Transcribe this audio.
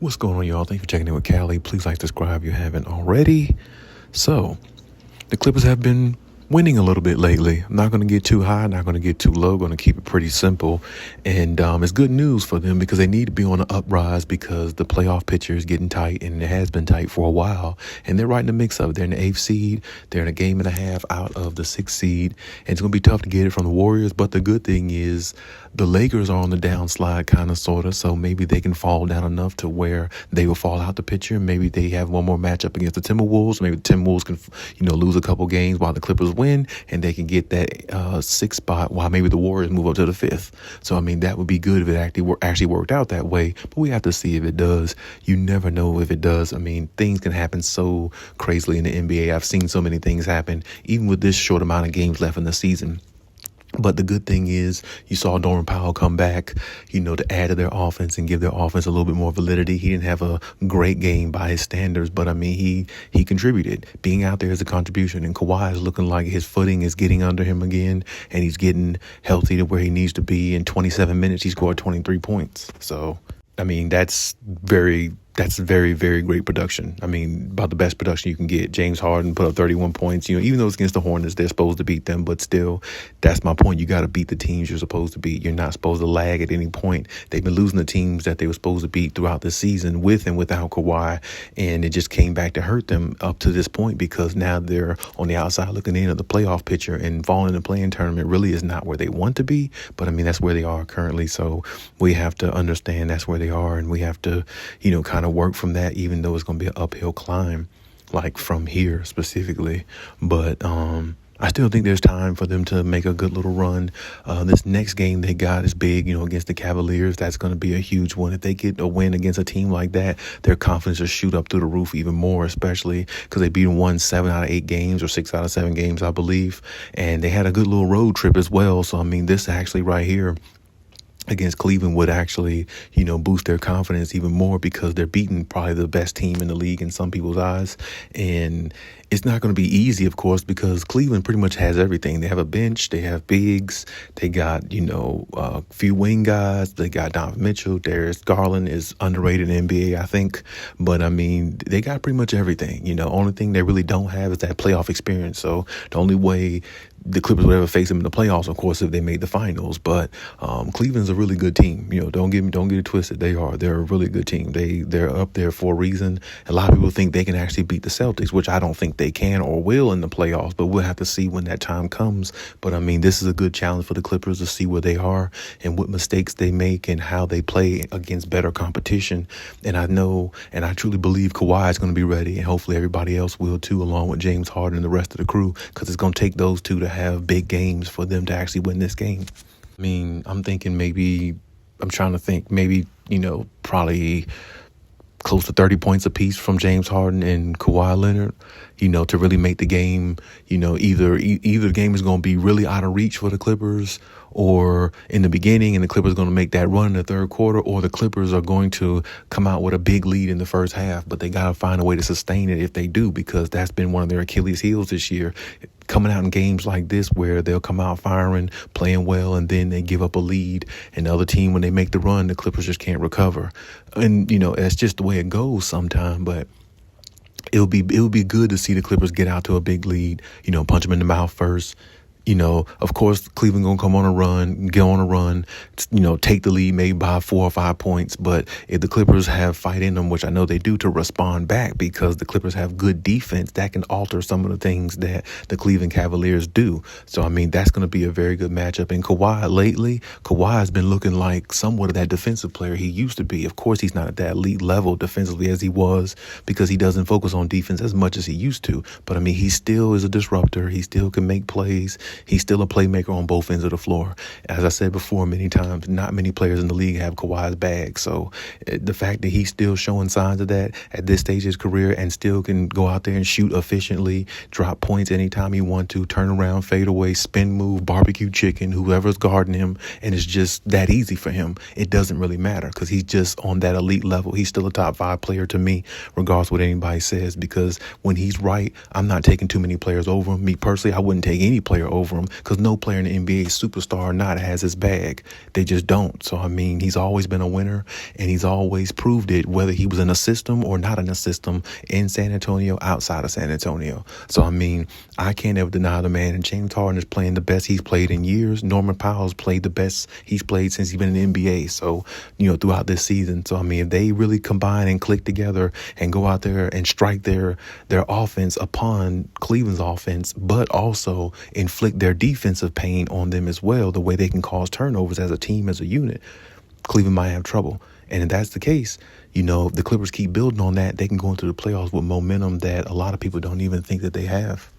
What's going on, y'all? Thanks for checking in with Cali. Please like, subscribe if you haven't already. So, the Clippers have been winning a little bit lately. I'm not going to get too high, not going to get too low, going to keep it pretty simple. And it's good news for them because they need to be on an uprise because the playoff picture is getting tight, and it has been tight for a while. And they're right in the mix of it. They're in the 8th seed. They're in a game and a half out of the 6th seed. And it's going to be tough to get it from the Warriors. But the good thing is the Lakers are on the downslide, kind of, sort of. So maybe they can fall down enough to where they will fall out the picture. Maybe they have one more matchup against the Timberwolves. Maybe the Timberwolves can, lose a couple games while the Clippers win, and they can get that 6th spot while maybe the Warriors move up to the 5th. So, that would be good if it actually worked out that way. But we have to see if it does. You never know if it does. Things can happen so crazily in the NBA. I've seen so many things happen, even with this short amount of games left in the season. But the good thing is you saw Norman Powell come back, to add to their offense and give their offense a little bit more validity. He didn't have a great game by his standards, but he contributed. Being out there is a contribution, and Kawhi is looking like his footing is getting under him again, and he's getting healthy to where he needs to be. In 27 minutes, he scored 23 points. So, that's very, very great production. About the best production you can get. James Harden put up 31 points. Even though it's against the Hornets, they're supposed to beat them, but still, that's my point. You got to beat the teams you're supposed to beat. You're not supposed to lag at any point. They've been losing the teams that they were supposed to beat throughout the season with and without Kawhi, and it just came back to hurt them up to this point because now they're on the outside looking in at the playoff picture, and falling in the play-in tournament really is not where they want to be, but that's where they are currently. So we have to understand that's where they are, and we have to, kind of work from that, even though it's going to be an uphill climb, like from here specifically. But I still think there's time for them to make a good little run. This next game they got is big, against the Cavaliers. That's going to be a huge one. If they get a win against a team like that, their confidence will shoot up through the roof even more, especially because they won 7 out of 8 games or 6 out of 7 games, I believe. And they had a good little road trip as well. So, this actually right here against Cleveland would actually, boost their confidence even more because they're beating probably the best team in the league in some people's eyes. And it's not going to be easy, of course, because Cleveland pretty much has everything. They have a bench, they have bigs, they got, a few wing guys, they got Donovan Mitchell, Darius Garland is underrated in the NBA, I think. But, they got pretty much everything. Only thing they really don't have is that playoff experience. So the only way the Clippers would ever face them in the playoffs, of course, if they made the finals. But Cleveland's a really good team. Don't get it twisted. They're a really good team. They're up there for a reason. A lot of people think they can actually beat the Celtics, which I don't think they can or will in the playoffs. But we'll have to see when that time comes. But this is a good challenge for the Clippers to see where they are and what mistakes they make and how they play against better competition. And I know, and I truly believe Kawhi is going to be ready, and hopefully everybody else will too, along with James Harden and the rest of the crew, because it's going to take those two to have big games for them to actually win this game. I'm thinking maybe probably close to 30 points apiece from James Harden and Kawhi Leonard, to really make the game, either the game is going to be really out of reach for the Clippers or in the beginning and the Clippers are going to make that run in the third quarter, or the Clippers are going to come out with a big lead in the first half, but they got to find a way to sustain it if they do, because that's been one of their Achilles heels this year. Coming out in games like this where they'll come out firing, playing well, and then they give up a lead. And the other team, when they make the run, the Clippers just can't recover. And, that's just the way it goes sometimes. But it'll be good to see the Clippers get out to a big lead, punch them in the mouth first. Of course, Cleveland going to come on a run, get on a run, take the lead maybe by 4 or 5 points. But if the Clippers have fight in them, which I know they do, to respond back, because the Clippers have good defense, that can alter some of the things that the Cleveland Cavaliers do. So, that's going to be a very good matchup. And Kawhi has been looking like somewhat of that defensive player he used to be. Of course, he's not at that elite level defensively as he was, because he doesn't focus on defense as much as he used to. But, he still is a disruptor. He still can make plays. He's still a playmaker on both ends of the floor. As I said before many times, not many players in the league have Kawhi's bag. So the fact that he's still showing signs of that at this stage of his career and still can go out there and shoot efficiently, drop points anytime he wants to, turn around, fade away, spin move, barbecue chicken, whoever's guarding him, and it's just that easy for him. It doesn't really matter because he's just on that elite level. He's still a top 5 player to me, regardless of what anybody says, because when he's right, I'm not taking too many players over him. Me personally, I wouldn't take any player over over him, because no player in the NBA, superstar or not, has his bag. They just don't. So, I mean, he's always been a winner, and he's always proved it, whether he was in a system or not in a system, in San Antonio, outside of San Antonio. So, I mean, I can't ever deny the man. And James Harden is playing the best he's played in years. Norman Powell's played the best he's played since he's been in the NBA. So, throughout this season. So, I mean, if they really combine and click together and go out there and strike their offense upon Cleveland's offense, but also inflict their defensive pain on them as well, the way they can cause turnovers as a team, as a unit, Cleveland might have trouble. And if that's the case, if the Clippers keep building on that, they can go into the playoffs with momentum that a lot of people don't even think that they have.